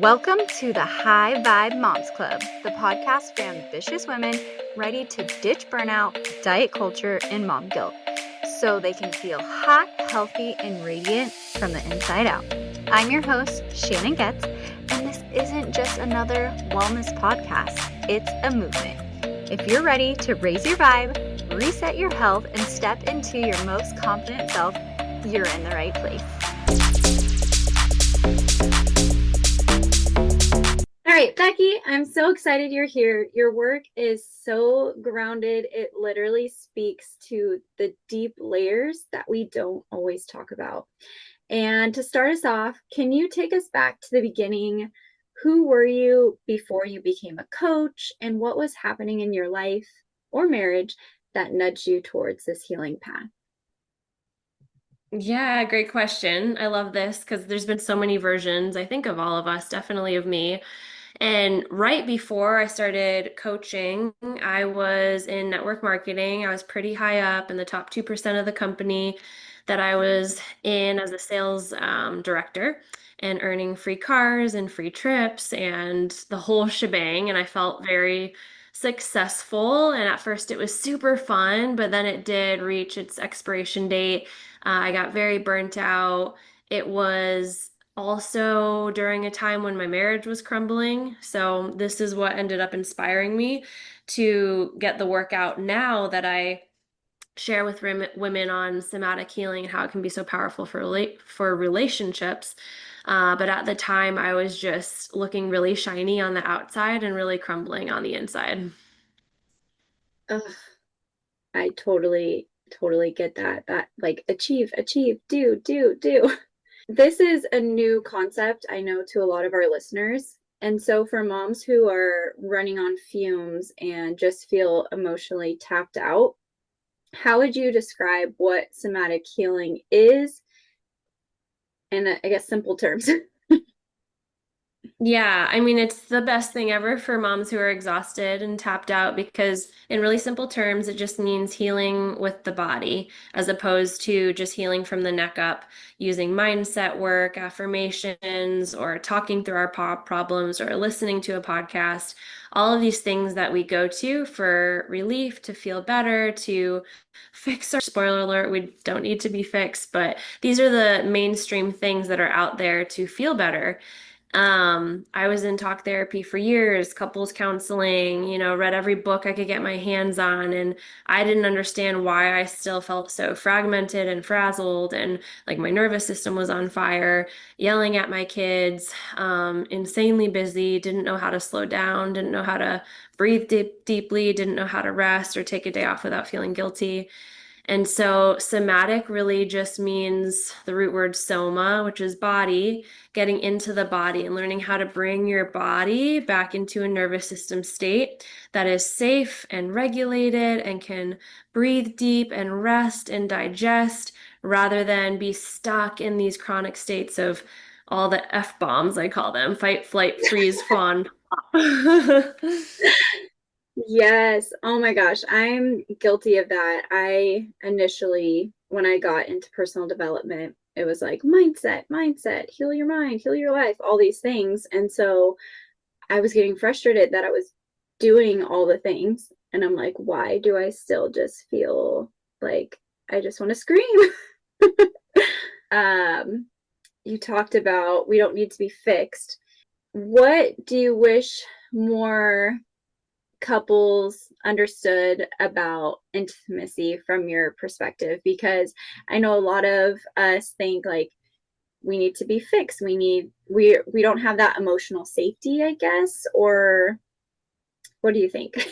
Welcome to the High Vibe Moms Club, the podcast for ambitious women ready to ditch burnout, diet culture, and mom guilt so they can feel hot, healthy, and radiant from the inside out. I'm your host, Shannon, and this isn't just another wellness podcast, it's a movement. If you're ready to raise your vibe, reset your health, and step into your most confident self, you're in the right place. All right, Becky, I'm so excited you're here. Your work is so grounded. It literally speaks to the deep layers that we don't always talk about. And to start us off, can you take us back to the beginning? Who were you before you became a coach, and what was happening in your life or marriage that nudged you towards this healing path? Yeah, great question. I love this because there's been so many versions, I think, of all of us, definitely of me. And right before I started coaching, I was in network marketing. I was pretty high up in the top 2% of the company that I was in as a sales director and earning free cars and free trips and the whole shebang. And I felt very successful. And at first it was super fun, but then it did reach its expiration date. I got very burnt out. It was also during a time when my marriage was crumbling. So this is what ended up inspiring me to get the work out now that I share with women on somatic healing and how it can be so powerful for relationships. But at the time, I was just looking really shiny on the outside and really crumbling on the inside. Ugh, I totally get that. That like achieve, do. This is a new concept, I know, to a lot of our listeners. And so for moms who are running on fumes and just feel emotionally tapped out, how would you describe what somatic healing is in, I guess, simple terms? Yeah, I mean, it's the best thing ever for moms who are exhausted and tapped out because, in really simple terms, it just means healing with the body as opposed to just healing from the neck up using mindset work, affirmations, or talking through our problems or listening to a podcast. All of these things that we go to for relief, to feel better, to fix our spoiler alert, we don't need to be fixed, but these are the mainstream things that are out there to feel better. I was in talk therapy for years, couples counseling, read every book I could get my hands on, and I didn't understand why I still felt so fragmented and frazzled, and like my nervous system was on fire, yelling at my kids, insanely busy, didn't know how to slow down, didn't know how to breathe deeply, didn't know how to rest or take a day off without feeling guilty. And so somatic really just means the root word soma, which is body, getting into the body and learning how to bring your body back into a nervous system state that is safe and regulated and can breathe deep and rest and digest rather than be stuck in these chronic states of all the F bombs, I call them, fight, flight, freeze, fawn. Yes. Oh my gosh. I'm guilty of that. I initially, when I got into personal development, it was like mindset, heal your mind, heal your life, all these things. And so I was getting frustrated that I was doing all the things. And I'm like, why do I still just feel like I just want to scream? um, you talked about we don't need to be fixed. What do you wish more couples understood about intimacy from your perspective? Because I know a lot of us think like we need to be fixed. We don't have that emotional safety, I guess, or what do you think?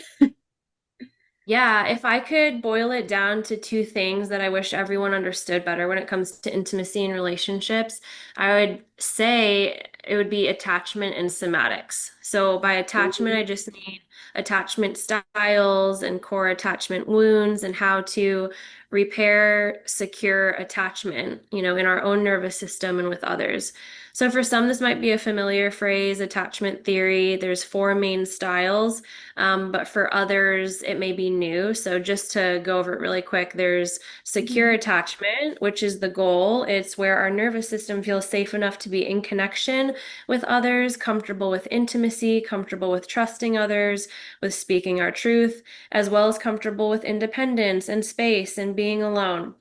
Yeah, if I could boil it down to two things that I wish everyone understood better when it comes to intimacy and relationships, I would say it would be attachment and somatics. So by attachment, I just mean attachment styles and core attachment wounds and how to repair secure attachment, in our own nervous system and with others. So for some, this might be a familiar phrase, attachment theory. There's four main styles. But for others, it may be new. So just to go over it really quick, there's secure attachment, which is the goal. It's where our nervous system feels safe enough to be in connection with others, comfortable with intimacy, comfortable with trusting others, with speaking our truth, as well as comfortable with independence and space and being alone.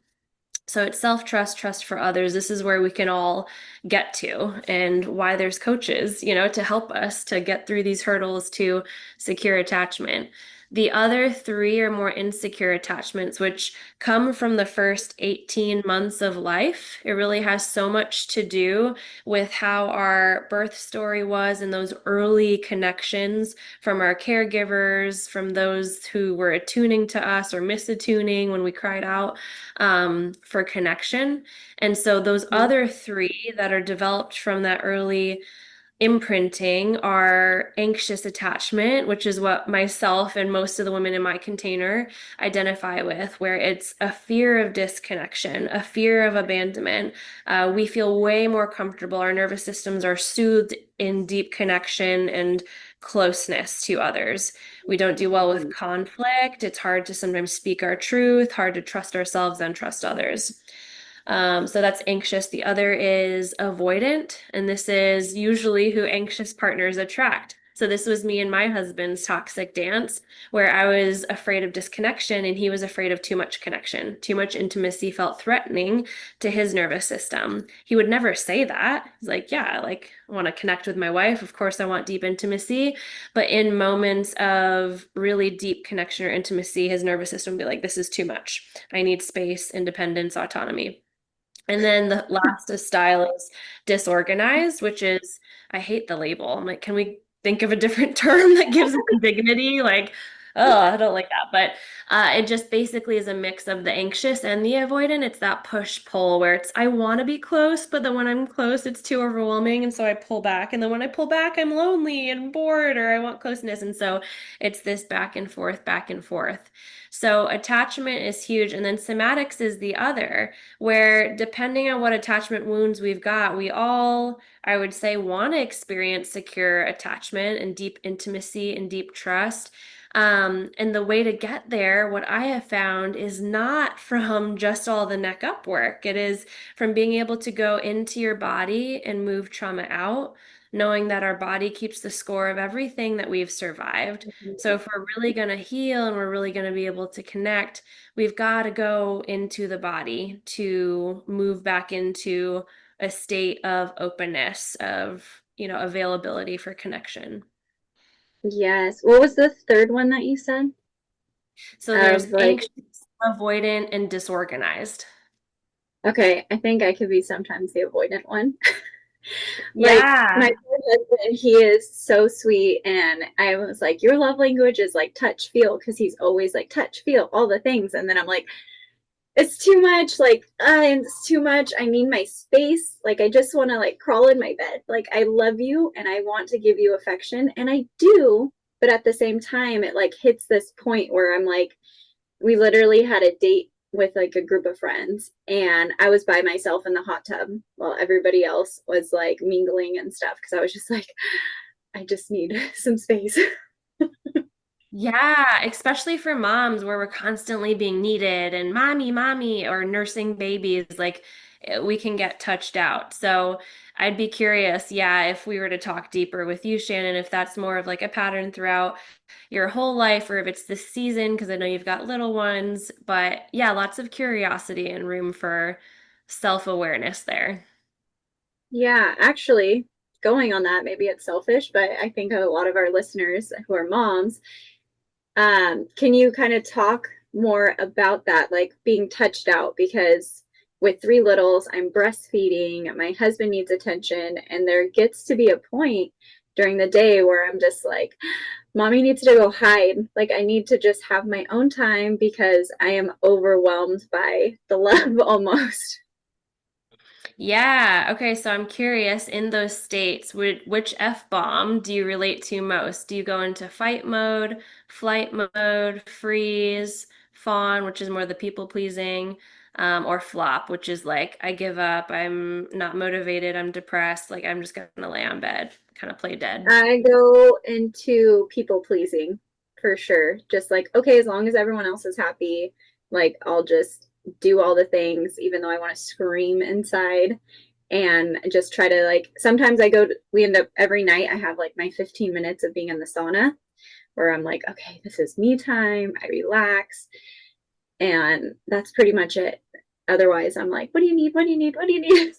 So it's self-trust, trust for others. This is where we can all get to, and why there's coaches, to help us to get through these hurdles to secure attachment. The other three are more insecure attachments, which come from the first 18 months of life. It really has so much to do with how our birth story was and those early connections from our caregivers, from those who were attuning to us or misattuning when we cried out for connection. And so those other three that are developed from that early imprinting are anxious attachment, which is what myself and most of the women in my container identify with, where it's a fear of disconnection, a fear of abandonment. We feel way more comfortable. Our nervous systems are soothed in deep connection and closeness to others. We don't do well with conflict. It's hard to sometimes speak our truth, hard to trust ourselves and trust others. So that's anxious. The other is avoidant, and this is usually who anxious partners attract. So this was me and my husband's toxic dance, where I was afraid of disconnection and he was afraid of too much connection. Too much intimacy felt threatening to his nervous system. He would never say that. He's like, yeah, like I want to connect with my wife. Of course, I want deep intimacy. But in moments of really deep connection or intimacy, his nervous system would be like, this is too much. I need space, independence, autonomy. And then the last style is disorganized, which is, I hate the label. I'm like, can we think of a different term that gives it dignity? Like, oh, I don't like that. But it just basically is a mix of the anxious and the avoidant. It's that push pull where it's, I want to be close, but then when I'm close, it's too overwhelming. And so I pull back. And then when I pull back, I'm lonely and bored, or I want closeness. And so it's this back and forth, back and forth. So attachment is huge. And then somatics is the other, where depending on what attachment wounds we've got, we all, I would say, want to experience secure attachment and deep intimacy and deep trust. And the way to get there, what I have found, is not from just all the neck up work. It is from being able to go into your body and move trauma out, knowing that our body keeps the score of everything that we've survived. So if we're really going to heal and we're really going to be able to connect, we've got to go into the body to move back into a state of openness, of, availability for connection. Yes. What was the third one that you said? So there's Of like, anxious, avoidant, and disorganized. okay, I think I could be sometimes the avoidant one. Like my Yeah. poor husband, he is so sweet, and I was like, your love language is like touch, feel, because he's always like touch, feel, all the things, and then I'm like, it's too much, like it's too much. I need my space. Like I just want to like crawl in my bed. Like I love you and I want to give you affection, and I do, but at the same time, it like hits this point where I'm like, we literally had a date with like a group of friends, and I was by myself in the hot tub while everybody else was like mingling and stuff, because I was just like, I just need some space. Yeah, especially for moms where we're constantly being needed and mommy, mommy, or nursing babies, like we can get touched out. So I'd be curious, yeah, if we were to talk deeper with you, Shannon, if that's more of like a pattern throughout your whole life or if it's this season, because I know you've got little ones. But yeah, lots of curiosity and room for self-awareness there. Yeah, actually, going on that, maybe it's selfish, but I think a lot of our listeners who are moms, can you kind of talk more about that, like being touched out? Because with three littles, I'm breastfeeding, my husband needs attention, and there gets to be a point during the day where I'm just like, mommy needs to go hide. Like, I need to just have my own time because I am overwhelmed by the love almost. Yeah. Okay. So I'm curious, in those states, which F-bomb do you relate to most? Do you go into fight mode, flight mode, freeze, fawn, which is more the people pleasing, or flop, which is like, I give up, I'm not motivated, I'm depressed, like I'm just gonna lay on bed, kind of play dead. I go into people pleasing for sure. Just like, okay, as long as everyone else is happy, like I'll just do all the things, even though I want to scream inside. and just try to like, sometimes we end up every night I have like my 15 minutes of being in the sauna where I'm like, okay, this is me time. I relax. And that's pretty much it. Otherwise, I'm like, what do you need? What do you need? What do you need?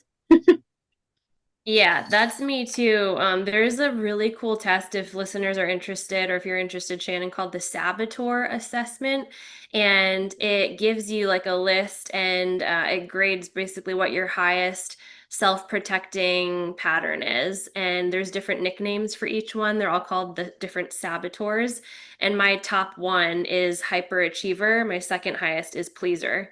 Yeah, that's me too. There's a really cool test if listeners are interested, or if you're interested, Shannon, called the Saboteur Assessment. And it gives you like a list and it grades basically what your highest self-protecting pattern is. And there's different nicknames for each one. They're all called the different saboteurs. And my top one is hyperachiever. My second highest is pleaser.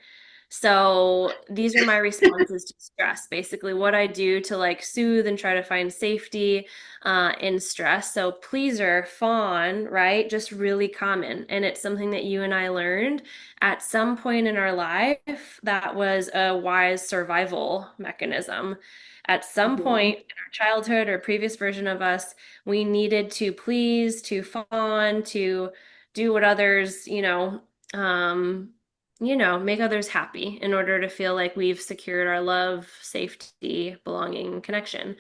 So these are my responses to stress, basically what I do to like soothe and try to find safety in stress. So pleaser, fawn, right? Just really common. And it's something that you and I learned at some point in our life that was a wise survival mechanism. At some Mhm. point in our childhood or previous version of us, we needed to please, to fawn, to do what others, make others happy in order to feel like we've secured our love, safety, belonging, connection.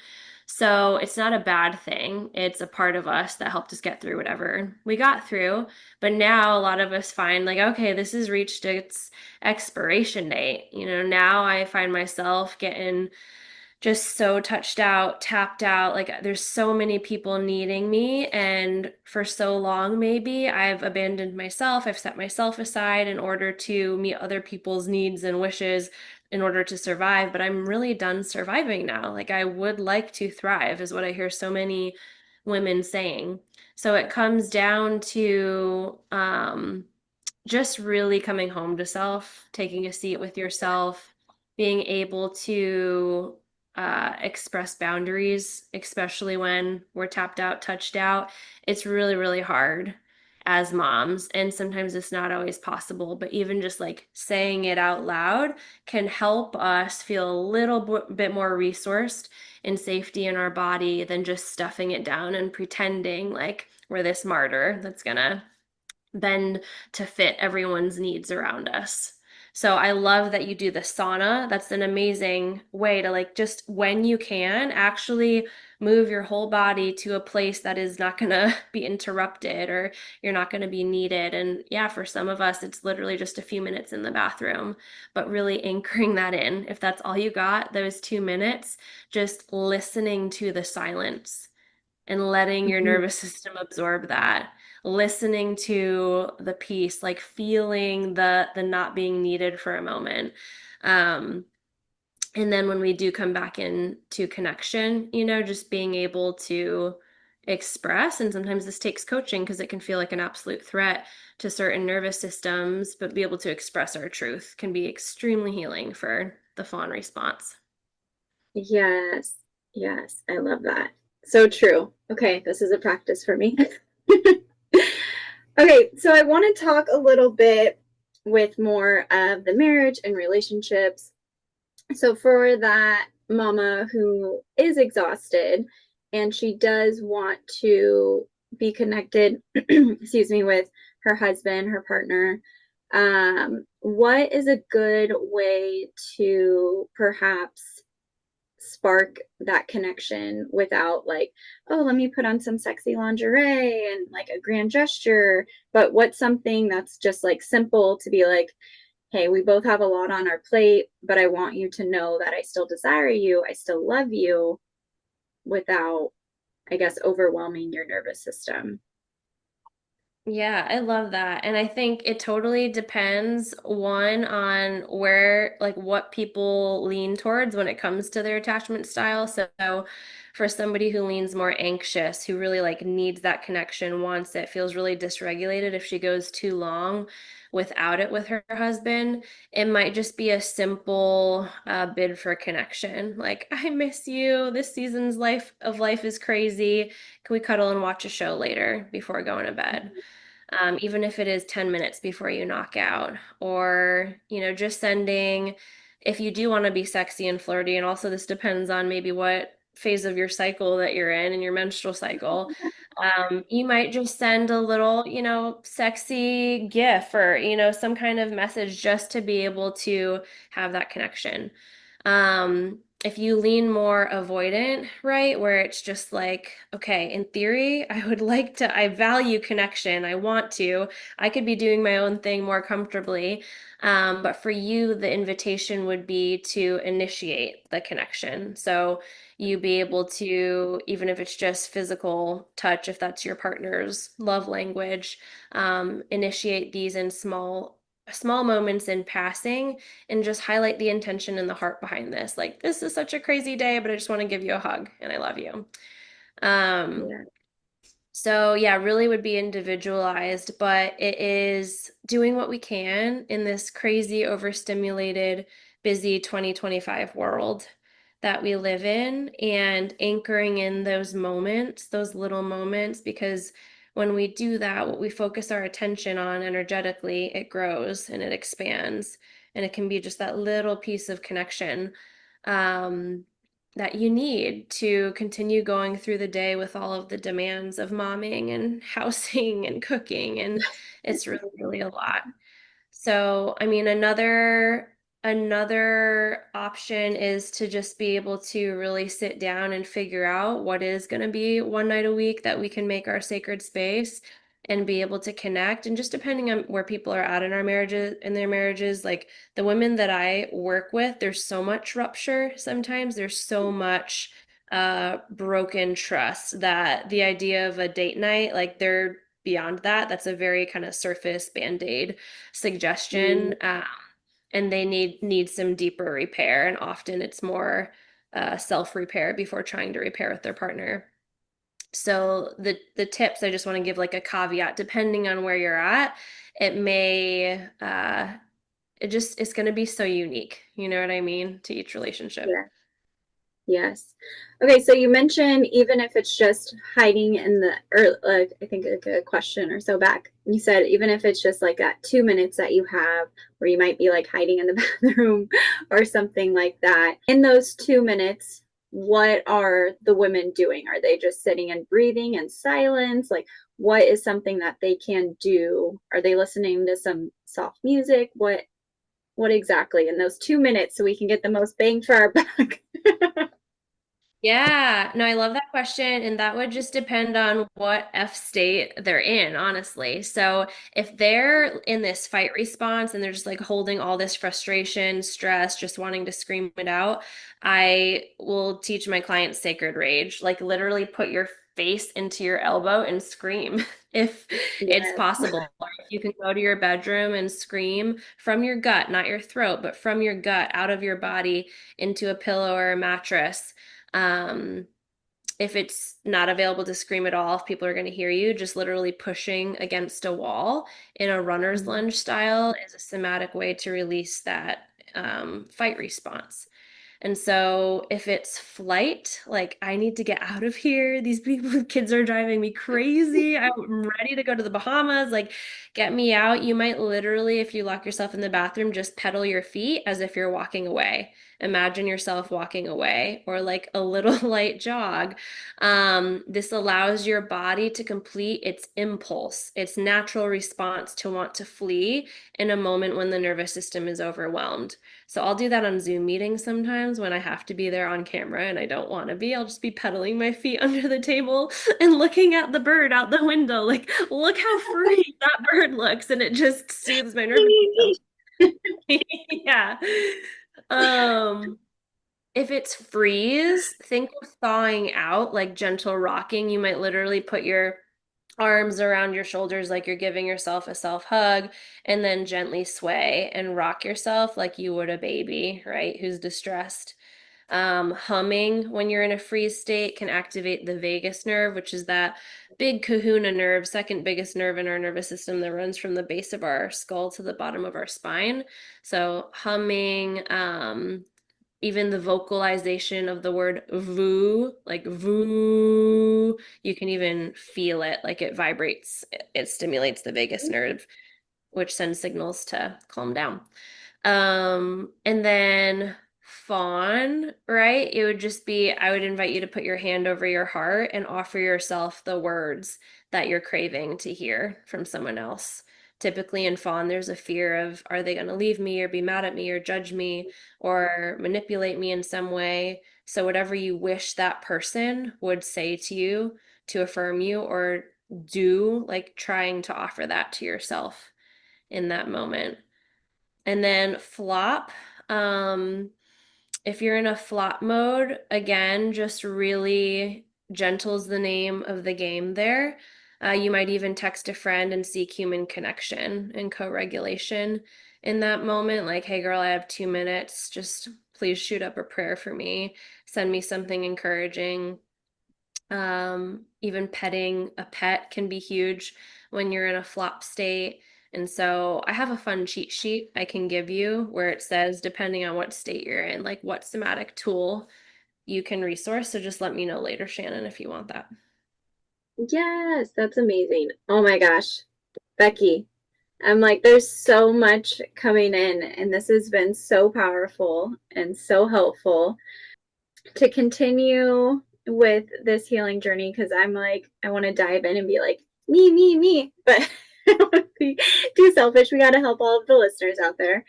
So it's not a bad thing. It's a part of us that helped us get through whatever we got through. But now a lot of us find like, okay, this has reached its expiration date. Now I find myself getting just so touched out, tapped out. Like there's so many people needing me. And for so long, maybe I've abandoned myself. I've set myself aside in order to meet other people's needs and wishes in order to survive. But I'm really done surviving now. Like I would like to thrive, is what I hear so many women saying. So it comes down to just really coming home to self, taking a seat with yourself, being able to express boundaries, especially when we're tapped out, touched out. It's really, really hard as moms. And sometimes it's not always possible, but even just like saying it out loud can help us feel a little bit more resourced and safety in our body than just stuffing it down and pretending like we're this martyr that's gonna bend to fit everyone's needs around us. So I love that you do the sauna. That's an amazing way to like just when you can actually move your whole body to a place that is not going to be interrupted or you're not going to be needed. And yeah, for some of us it's literally just a few minutes in the bathroom, but really anchoring that in. If that's all you got, those 2 minutes, just listening to the silence and letting your Mhm. nervous system absorb that, listening to the peace, like feeling the not being needed for a moment. um and then when we do come back into connection, just being able to express, and sometimes this takes coaching because it can feel like an absolute threat to certain nervous systems, but be able to express our truth can be extremely healing for the fawn response. Yes. Yes. I love that. So true. Okay. This is a practice for me. Okay. So I want to talk a little bit with more of the marriage and relationships. So for that mama who is exhausted and she does want to be connected, excuse me, with her husband, her partner, what is a good way to perhaps spark that connection without like, oh, let me put on some sexy lingerie and like a grand gesture, but what's something that's just like simple to be like, hey, we both have a lot on our plate, but I want you to know that I still desire you, I still love you, without, I guess, overwhelming your nervous system. Yeah, I love that. And I think it totally depends, one, on where, like, what people lean towards when it comes to their attachment style. So, for somebody who leans more anxious, who really like needs that connection, wants it, feels really dysregulated if she goes too long without it with her husband, it might just be a simple bid for connection. Like, I miss you. This season's life is crazy. Can we cuddle and watch a show later before going to bed? Even if it is 10 minutes before you knock out, or, just sending, if you do want to be sexy and flirty, and also this depends on maybe what phase of your cycle that you're in and your menstrual cycle. You might just send a little, sexy gif or, some kind of message just to be able to have that connection. if you lean more avoidant, right, where it's just like, okay, in theory, I value connection. I could be doing my own thing more comfortably. But for you, the invitation would be to initiate the connection. So you be able to, even if it's just physical touch, if that's your partner's love language, initiate these in small moments in passing and just highlight the intention and the heart behind this. Like, this is such a crazy day, but I just want to give you a hug and I love you. Um, Yeah. so yeah, really would be individualized, but it is doing what we can in this crazy, overstimulated, busy 2025 world that we live in and anchoring in those moments, those little moments, because when we do that, what we focus our attention on energetically, it grows and it expands. And it can be just that little piece of connection. That you need to continue going through the day with all of the demands of momming and housing and cooking. And it's really, really a lot. So, I mean, another option is to just be able to really sit down and figure out what is going to be one night a week that we can make our sacred space and be able to connect. And just depending on where people are at in their marriages, like the women that I work with, there's so much rupture sometimes. There's so much broken trust that the idea of a date night, like they're beyond that. That's a very kind of surface band-aid Mm, suggestion, and they need some deeper repair, and often it's more self-repair before trying to repair with their partner. So the tips, I just want to give like a caveat, depending on where you're at, it may it's going to be so unique, you know what I mean, to each relationship. yeah. Yes. Okay, so you mentioned even if it's just hiding in the, or like I think like a question or so back, you said even if it's just like that 2 minutes that you have where you might be like hiding in the bathroom or something like that. In those 2 minutes, what are the women doing? Are they just sitting and breathing in silence? Like, what is something that they can do? Are they listening to some soft music? What exactly in those 2 minutes so we can get the most bang for our buck? Yeah, no, I love that question. And that would just depend on what F state they're in, honestly. So if they're in this fight response and they're just like holding all this frustration, stress, just wanting to scream it out, I will teach my clients sacred rage. Like literally put your face into your elbow and scream if it's Yes. possible. Or if you can go to your bedroom and scream from your gut, not your throat, but from your gut, out of your body into a pillow or a mattress. um, if it's not available to scream at all, if people are going to hear you, just literally pushing against a wall in a runner's lunge style is a somatic way to release that fight response. And so if it's flight, like I need to get out of here. These people, kids are driving me crazy. I'm ready to go to the Bahamas. Like, get me out. You might literally, if you lock yourself in the bathroom, just pedal your feet as if you're walking away. Imagine yourself walking away or like a little light jog. This allows your body to complete its impulse, its natural response to want to flee in a moment when the nervous system is overwhelmed. So I'll do that on Zoom meetings sometimes when I have to be there on camera and I don't want to be. I'll just be pedaling my feet under the table and looking at the bird out the window. Like, look how free that bird looks. And it just soothes my nervous system. Yeah. Um, if it's freeze, think of thawing out, like gentle rocking. You might literally put your arms around your shoulders like you're giving yourself a self hug, and then gently sway and rock yourself like you would a baby, right? Who's distressed. Humming when you're in a freeze state can activate the vagus nerve, which is that big kahuna nerve, second biggest nerve in our nervous system that runs from the base of our skull to the bottom of our spine. So humming, even the vocalization of the word voo, like voo, you can even feel it, like it vibrates, it stimulates the vagus nerve, which sends signals to calm down. And then fawn, right? It would just be, I would invite you to put your hand over your heart and offer yourself the words that you're craving to hear from someone else. Typically in fawn, there's a fear of, are they going to leave me or be mad at me or judge me or manipulate me in some way? So whatever you wish that person would say to you to affirm you or do, like trying to offer that to yourself in that moment. And then flop. If you're in a flop mode, again, just really gentle's the name of the game there. You might even text a friend and seek human connection and co-regulation in that moment. Like, hey, girl, I have 2 minutes. Just please shoot up a prayer for me. Send me something encouraging. Even petting a pet can be huge when you're in a flop state. And so I have a fun cheat sheet I can give you where it says, depending on what state you're in, like what somatic tool you can resource. So just let me know later, Shannon, if you want that. Yes, that's amazing. Oh my gosh, Becky, I'm like, there's so much coming in, and this has been so powerful and so helpful to continue with this healing journey because I'm like, I want to dive in and be like, me, but I don't want to be too selfish. We got to help all of the listeners out there.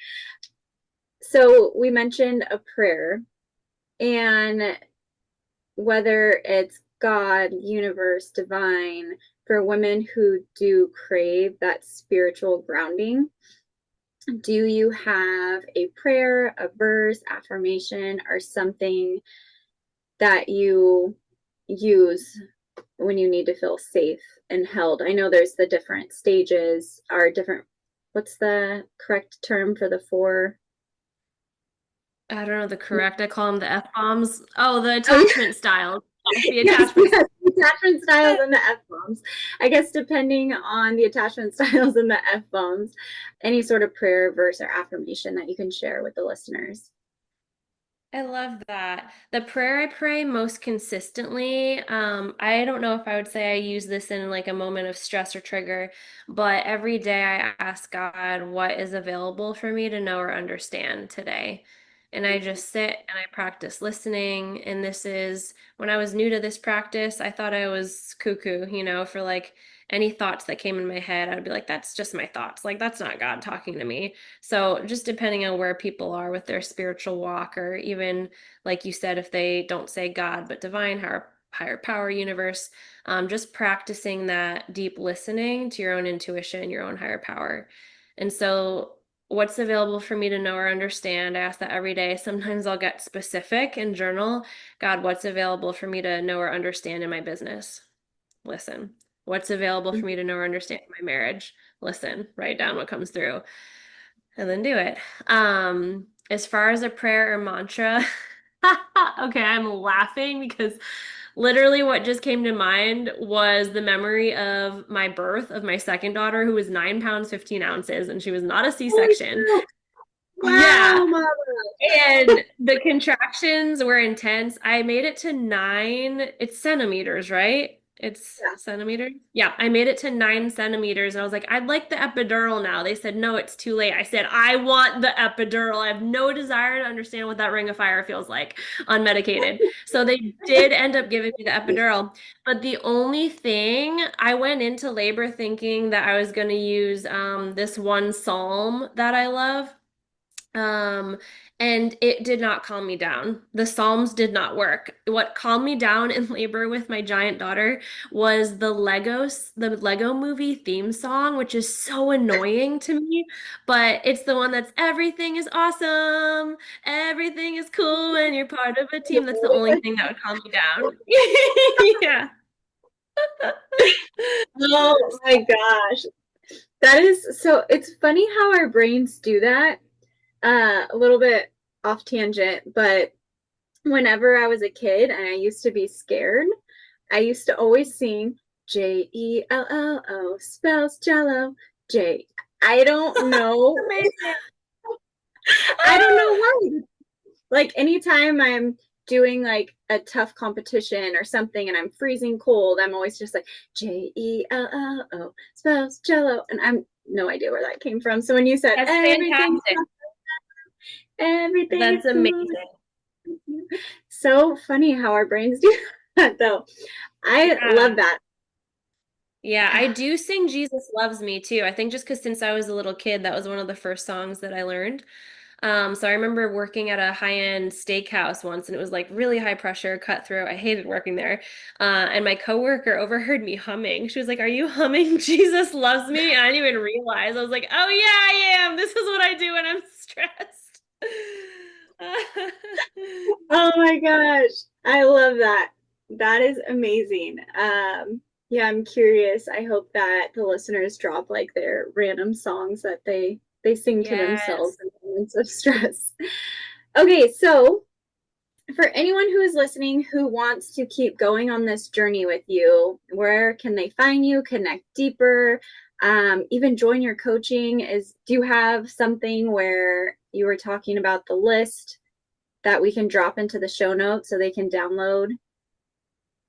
So we mentioned a prayer, and whether it's God, universe, divine, for women who do crave that spiritual grounding, do you have a prayer, a verse, affirmation, or something that you use when you need to feel safe and held? I know there's the different stages, are different, what's the correct term for the four? I don't know the correct, I call them the F-bombs. Oh, the Oh, attachment styles. Yes, the yes, attachment yes, the attachment styles and the F-bombs. I guess depending on the attachment styles and the F-bombs, any sort of prayer, verse, or affirmation that you can share with the listeners. I love that. The prayer I pray most consistently, I don't know if I would say I use this in like a moment of stress or trigger, but every day I ask God what is available for me to know or understand today. And I just sit and I practice listening. And this is when I was new to this practice, I thought I was cuckoo, for like any thoughts that came in my head, I'd be like, that's just my thoughts. Like, that's not God talking to me. So just depending on where people are with their spiritual walk, or even like you said, if they don't say God, but divine, higher power, universe, just practicing that deep listening to your own intuition, your own higher power. And so what's available for me to know or understand, I ask that every day. Sometimes I'll get specific and journal, God, what's available for me to know or understand in my business? Listen. What's available for me to know or understand in my marriage? Listen, write down what comes through and then do it. As far as a prayer or mantra, okay, I'm laughing because literally what just came to mind was the memory of my birth of my second daughter, who was 9 pounds, 15 ounces, and she was not a C-section. Yeah. Wow, Mama. And the contractions were intense. I made it to 9, it's centimeters, right? It's Yeah. centimeters? Yeah, I made it to 9 centimeters. And I was like, I'd like the epidural now. They said, no, it's too late. I said, I want the epidural. I have no desire to understand what that ring of fire feels like unmedicated. So they did end up giving me the epidural. But the only thing, I went into labor thinking that I was going to use this one psalm that I love. And it did not calm me down. The Psalms did not work. What calmed me down in labor with my giant daughter was the Lego movie theme song, which is so annoying to me, but it's the one that's everything is awesome, everything is cool when you're part of a team. That's the only thing that would calm me down. Yeah. Oh my gosh. That is so, it's funny how our brains do that. A little bit off tangent, but whenever I was a kid and I used to be scared, I used to always sing Jello, spells Jello. J. I don't know. Amazing. I don't know why. Like anytime I'm doing like a tough competition or something and I'm freezing cold, I'm always just like Jello, spells Jello, and I'm no idea where that came from. So when you said That's everything That's is cool. amazing. So funny how our brains do that though. I love that. Yeah, I do sing Jesus Loves Me too. I think just because since I was a little kid, that was one of the first songs that I learned. So I remember working at a high-end steakhouse once, and it was like really high pressure, cutthroat. I hated working there. And my coworker overheard me humming. She was like, "Are you humming Jesus Loves Me?" And I didn't even realize. I was like, "Oh yeah, I am. This is what I do when I'm stressed." Oh my gosh. I love that. That is amazing. Yeah, I'm curious. I hope that the listeners drop like their random songs that they sing to themselves Yes. in moments of stress. Okay, so for anyone who is listening who wants to keep going on this journey with you, where can they find you, connect deeper, even join your coaching? Do you have something where you were talking about the list that we can drop into the show notes so they can download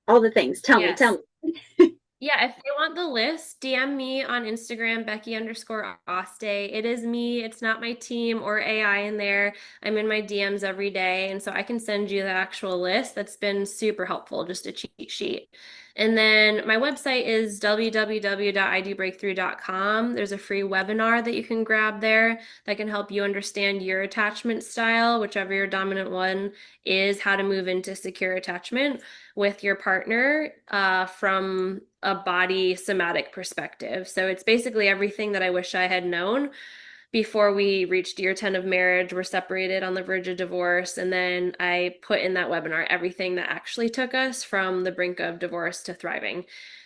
all the things? Tell me, tell Yes. me. Yeah, if they want the list, DM me on Instagram, Becky_Aste. It is me. It's not my team or AI in there. I'm in my DMs every day. And so I can send you the actual list. That's been super helpful, just a cheat sheet. And then my website is www.idobreakthrough.com. There's a free webinar that you can grab there that can help you understand your attachment style, whichever your dominant one is, how to move into secure attachment with your partner from a body somatic perspective. So it's basically everything that I wish I had known before we reached year 10 of marriage. We're separated on the verge of divorce. And then I put in that webinar everything that actually took us from the brink of divorce to thriving.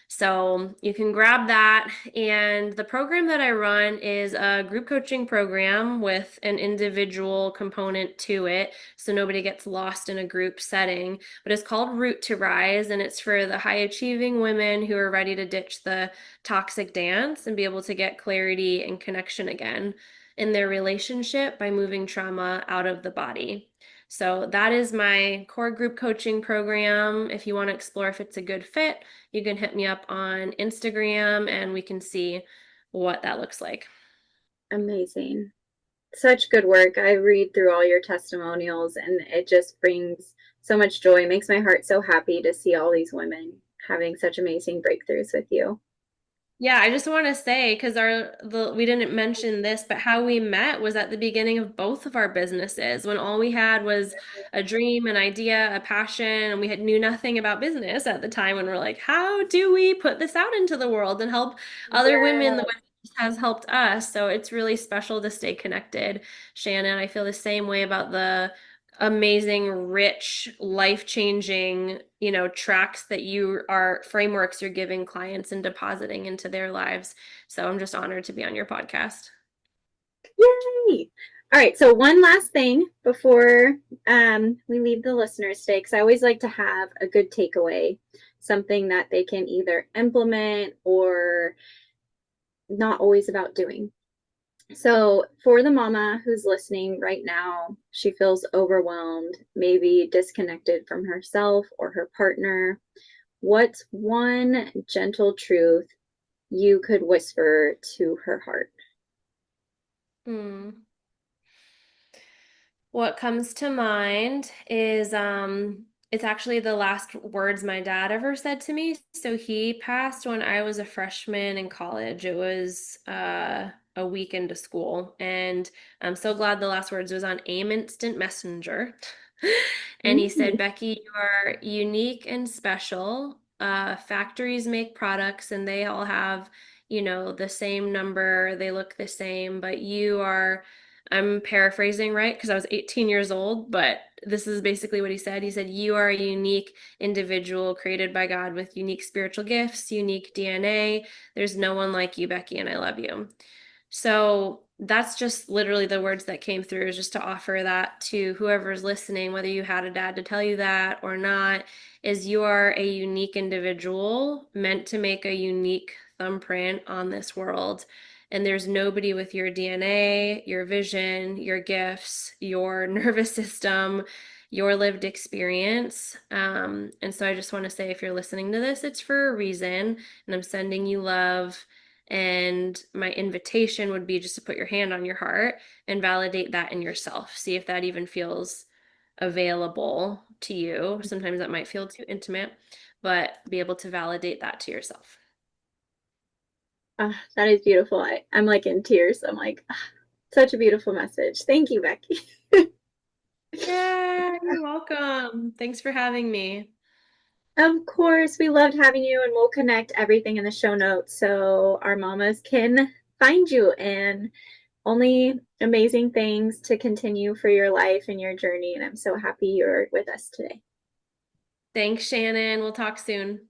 So you can grab that. And the program that I run is a group coaching program with an individual component to it. So nobody gets lost in a group setting. But it's called Root to Rise. And it's for the high achieving women who are ready to ditch the toxic dance and be able to get clarity and connection again in their relationship by moving trauma out of the body. So that is my core group coaching program. If you want to explore if it's a good fit, you can hit me up on Instagram and we can see what that looks like. Amazing. Such good work. I read through all your testimonials and it just brings so much joy. It makes my heart so happy to see all these women having such amazing breakthroughs with you. Yeah, I just want to say because we didn't mention this, but how we met was at the beginning of both of our businesses when all we had was a dream, an idea, a passion, and we had knew nothing about business at the time. And we're like, how do we put this out into the world and help other women the Yeah. way this has helped us? So it's really special to stay connected, Shannon. I feel the same way about the amazing, rich, life-changing, tracks that frameworks you're giving clients and depositing into their lives. So I'm just honored to be on your podcast. Yay! All right, so one last thing before we leave the listeners today, because I always like to have a good takeaway, something that they can either implement or not always about doing. So, for the mama who's listening right now, she feels overwhelmed, maybe disconnected from herself or her partner. What's one gentle truth you could whisper to her heart? Hmm. What comes to mind is it's actually the last words my dad ever said to me. So he passed when I was a freshman in college. It was a week into school. And I'm so glad the last words was on AIM Instant Messenger. And he said, Mm. Becky, you are unique and special. Factories make products and they all have, the same number, they look the same, but you are, I'm paraphrasing, right? Because I was 18 years old, but this is basically what he said. He said, you are a unique individual created by God with unique spiritual gifts, unique DNA. There's no one like you, Becky, and I love you. So that's just literally the words that came through, is just to offer that to whoever's listening, whether you had a dad to tell you that or not, is you are a unique individual meant to make a unique thumbprint on this world. And there's nobody with your DNA, your vision, your gifts, your nervous system, your lived experience. And so I just want to say, if you're listening to this, it's for a reason. And I'm sending you love. And my invitation would be just to put your hand on your heart and validate that in yourself. See if that even feels available to you. Sometimes that might feel too intimate, but be able to validate that to yourself. That is beautiful. I'm like in tears. I'm like, such a beautiful message. Thank you, Becky. Yeah, you're welcome. Thanks for having me. Of course, we loved having you, and we'll connect everything in the show notes so our mamas can find you, and only amazing things to continue for your life and your journey. And I'm so happy you're with us today. Thanks, Shannon. We'll talk soon.